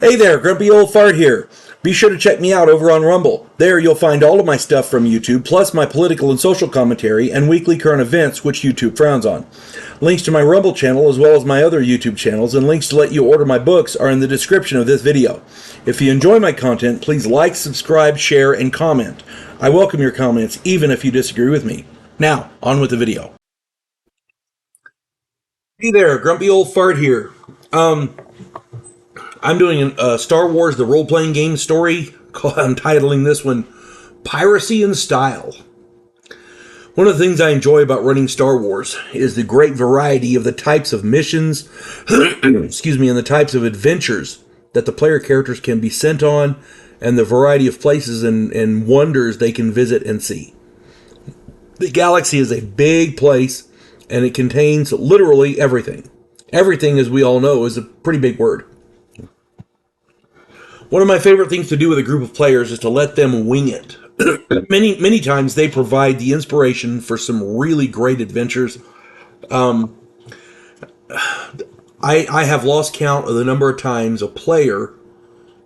Hey there, Grumpy Old Fart here. Be sure to check me out over on Rumble. There you'll find all of my stuff from YouTube, plus my political and social commentary and weekly current events, which YouTube frowns on. Links to my Rumble channel as well as my other YouTube channels and links to let you order my books are in the description of this video. If you enjoy my content, please like, subscribe, share, and comment. I welcome your comments even if you disagree with me. Now, on with the video. Hey there, Grumpy Old Fart here. I'm doing a Star Wars the role-playing game story. I'm titling this one Piracy in Style. One of the things I enjoy about running Star Wars is the great variety of the types of missions, excuse me, and the types of adventures that the player characters can be sent on, and the variety of places and wonders they can visit and see. The galaxy is a big place, and it contains literally everything. Everything, as we all know, is a pretty big word. One of my favorite things to do with a group of players is to let them wing it. Many times they provide the inspiration for some really great adventures. I have lost count of the number of times a player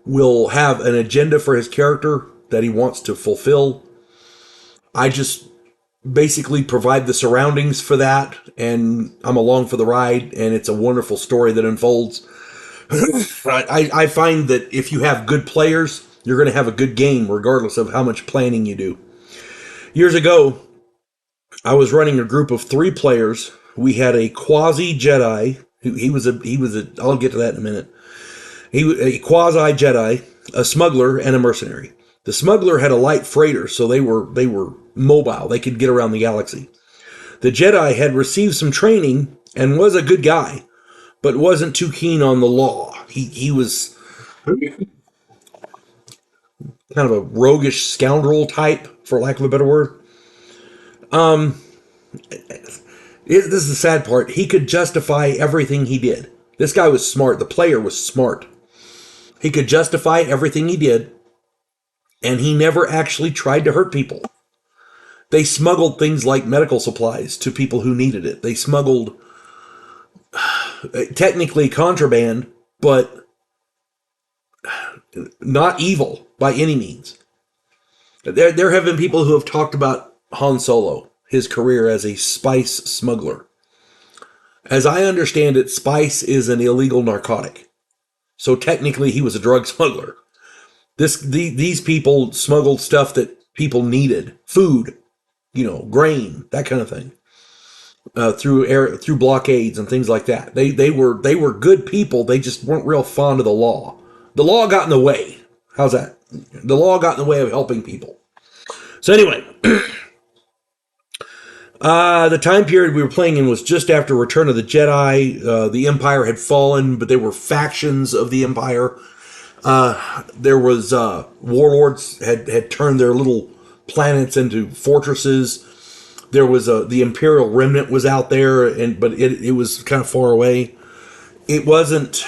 will have an agenda for his character that he wants to fulfill. I just basically provide the surroundings for that, and I'm along for the ride, and it's a wonderful story that unfolds. I find that if you have good players, you're going to have a good game regardless of how much planning you do. Years ago, I was running a group of 3 players. We had a quasi-Jedi. He was a I'll get to that in a minute. He was a quasi-Jedi, a smuggler, and a mercenary. The smuggler had a light freighter, so they were mobile. They could get around the galaxy. The Jedi had received some training and was a good guy, but wasn't too keen on the law. He was kind of a roguish scoundrel type, for lack of a better word. This is the sad part. He could justify everything he did. This guy was smart. The player was smart. He could justify everything he did, and he never actually tried to hurt people. They smuggled things like medical supplies to people who needed it. They smuggled technically contraband, but not evil by any means. There have been people who have talked about Han Solo, his career as a spice smuggler. As I understand it, spice is an illegal narcotic. So technically he was a drug smuggler. These people smuggled stuff that people needed. Food, grain, that kind of thing. Through blockades and things like that. They were good people. They just weren't real fond of the law. The law got in the way. How's that? The law got in the way of helping people. So anyway, the time period we were playing in was just after Return of the Jedi. The Empire had fallen, but there were factions of the Empire. There was warlords had turned their little planets into fortresses. There was the Imperial remnant was out there, but it was kind of far away. It wasn't.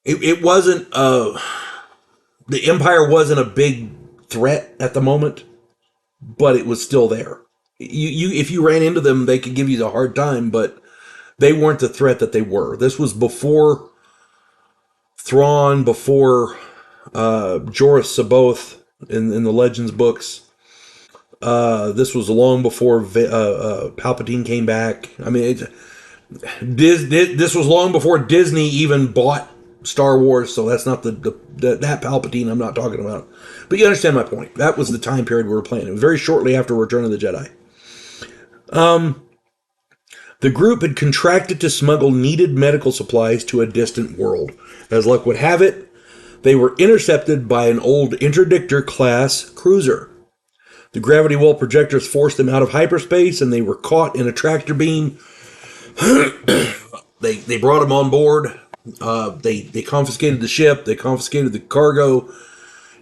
It wasn't. The Empire wasn't a big threat at the moment, but it was still there. If you ran into them, they could give you a hard time, but they weren't the threat that they were. This was before Thrawn, before Jorah Saboth in the Legends books. This was long before Palpatine came back. I mean, this was long before Disney even bought Star Wars, so that's not that Palpatine I'm not talking about. But you understand my point. That was the time period we were playing. It was very shortly after Return of the Jedi. The group had contracted to smuggle needed medical supplies to a distant world. As luck would have it, they were intercepted by an old interdictor-class cruiser. The gravity well projectors forced them out of hyperspace, and they were caught in a tractor beam. They brought them on board. They confiscated the ship. They confiscated the cargo,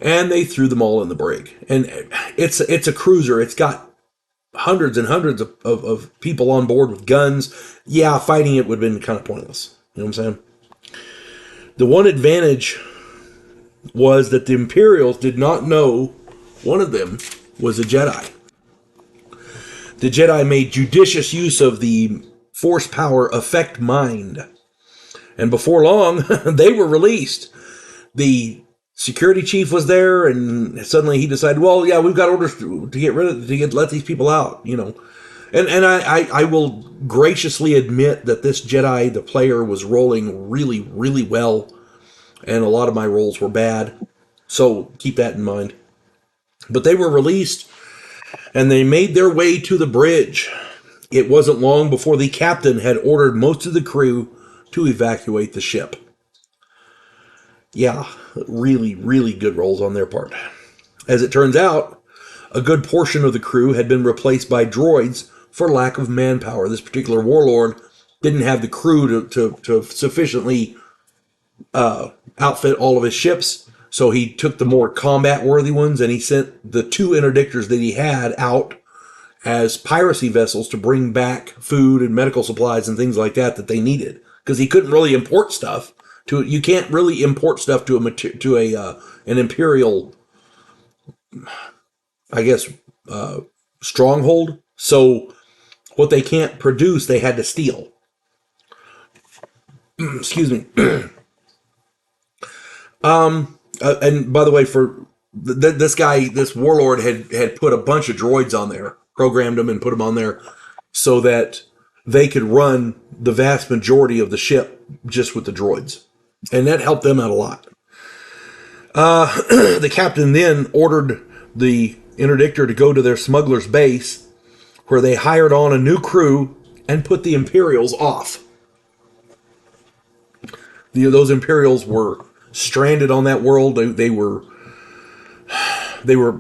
and they threw them all in the brig. And it's a cruiser. It's got hundreds and hundreds of people on board with guns. Yeah, fighting it would have been kind of pointless. You know what I'm saying? The one advantage was that the Imperials did not know one of them was a Jedi. The Jedi made judicious use of the force power affect mind. And before long, they were released. The security chief was there, and suddenly he decided, well, yeah, we've got orders to get rid of, let these people out, And I will graciously admit that this Jedi, the player, was rolling really, really well, and a lot of my rolls were bad. So keep that in mind. But they were released, and they made their way to the bridge. It wasn't long before the captain had ordered most of the crew to evacuate the ship. Yeah, really, really good rolls on their part. As it turns out, a good portion of the crew had been replaced by droids for lack of manpower. This particular warlord didn't have the crew to sufficiently outfit all of his ships, so he took the more combat-worthy ones, and he sent the 2 interdictors that he had out as piracy vessels to bring back food and medical supplies and things like that they needed, because he couldn't really import stuff. You can't really import stuff to an imperial, I guess, stronghold. So what they can't produce, they had to steal. Excuse me. And by the way, for this guy, this warlord had put a bunch of droids on there, programmed them and put them on there so that they could run the vast majority of the ship just with the droids. And that helped them out a lot. The captain then ordered the interdictor to go to their smuggler's base, where they hired on a new crew and put the Imperials off. Those Imperials were stranded on that world. They were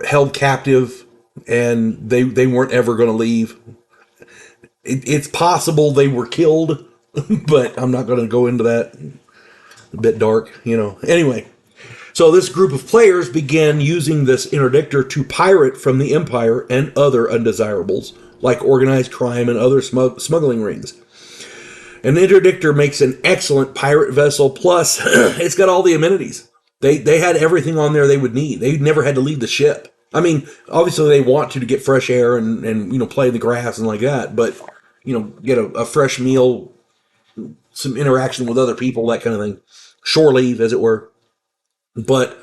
held captive, and they weren't ever going to leave. It's possible they were killed, but I'm not going to go into that. A bit dark, Anyway, so this group of players began using this interdictor to pirate from the Empire and other undesirables, like organized crime and other smuggling rings. An interdictor makes an excellent pirate vessel, plus it's got all the amenities. They had everything on there they would need. They never had to leave the ship. I mean, obviously they want to get fresh air and play in the grass and like that, but, get a fresh meal, some interaction with other people, that kind of thing. Shore leave, as it were. But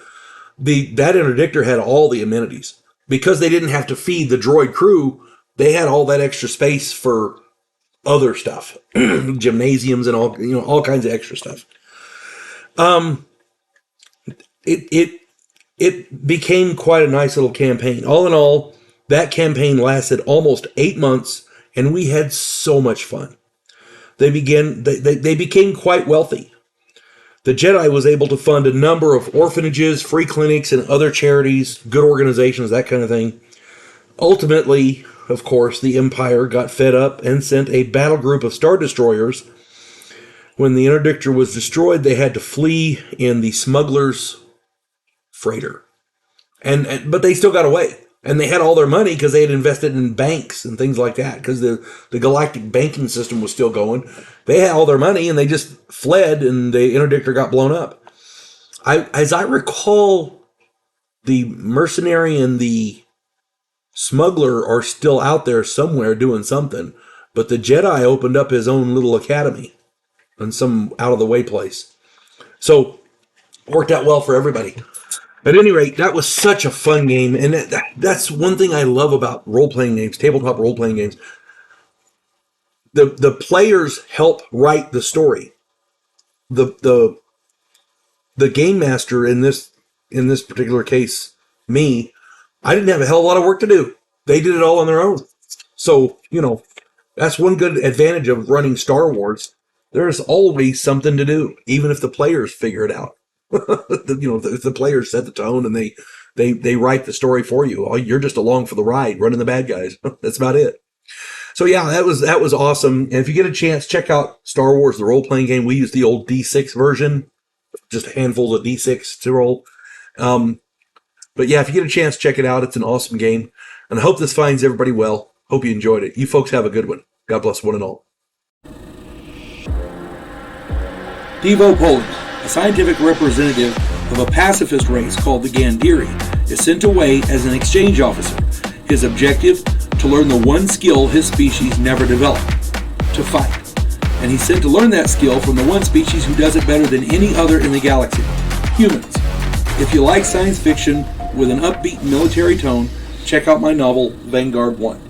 that interdictor had all the amenities. Because they didn't have to feed the droid crew, they had all that extra space for other stuff. Gymnasiums and all kinds of extra stuff. It became quite a nice little campaign. All in all, that campaign lasted almost 8 months, and we had so much fun. They became quite wealthy. The Jedi was able to fund a number of orphanages, free clinics, and other charities, good organizations, that kind of thing. Ultimately, of course, the Empire got fed up and sent a battle group of Star Destroyers. When the interdictor was destroyed, they had to flee in the smuggler's freighter. But they still got away. And they had all their money because they had invested in banks and things like that, because the galactic banking system was still going. They had all their money and they just fled, and the interdictor got blown up. As I recall, the mercenary and the smuggler are still out there somewhere doing something, but the Jedi opened up his own little academy in some out-of-the-way place. So, worked out well for everybody. At any rate, that was such a fun game, and that's one thing I love about role-playing games, tabletop role-playing games. The players help write the story. The game master in this particular case, me, I didn't have a hell of a lot of work to do. They did it all on their own. So, that's one good advantage of running Star Wars. There's always something to do, even if the players figure it out. If the players set the tone and they write the story for you, you're just along for the ride, running the bad guys. That's about it. So yeah, that was awesome. And if you get a chance, check out Star Wars, the role-playing game. We use the old D6 version, just handfuls of D6 to roll. But yeah, if you get a chance, check it out. It's an awesome game. And I hope this finds everybody well. Hope you enjoyed it. You folks have a good one. God bless one and all. Devo Poland, a scientific representative of a pacifist race called the Gandhiri, is sent away as an exchange officer. His objective, to learn the one skill his species never developed, to fight. and he's said to learn that skill from the one species who does it better than any other in the galaxy: humans. If you like science fiction with an upbeat military tone, check out my novel, Vanguard One.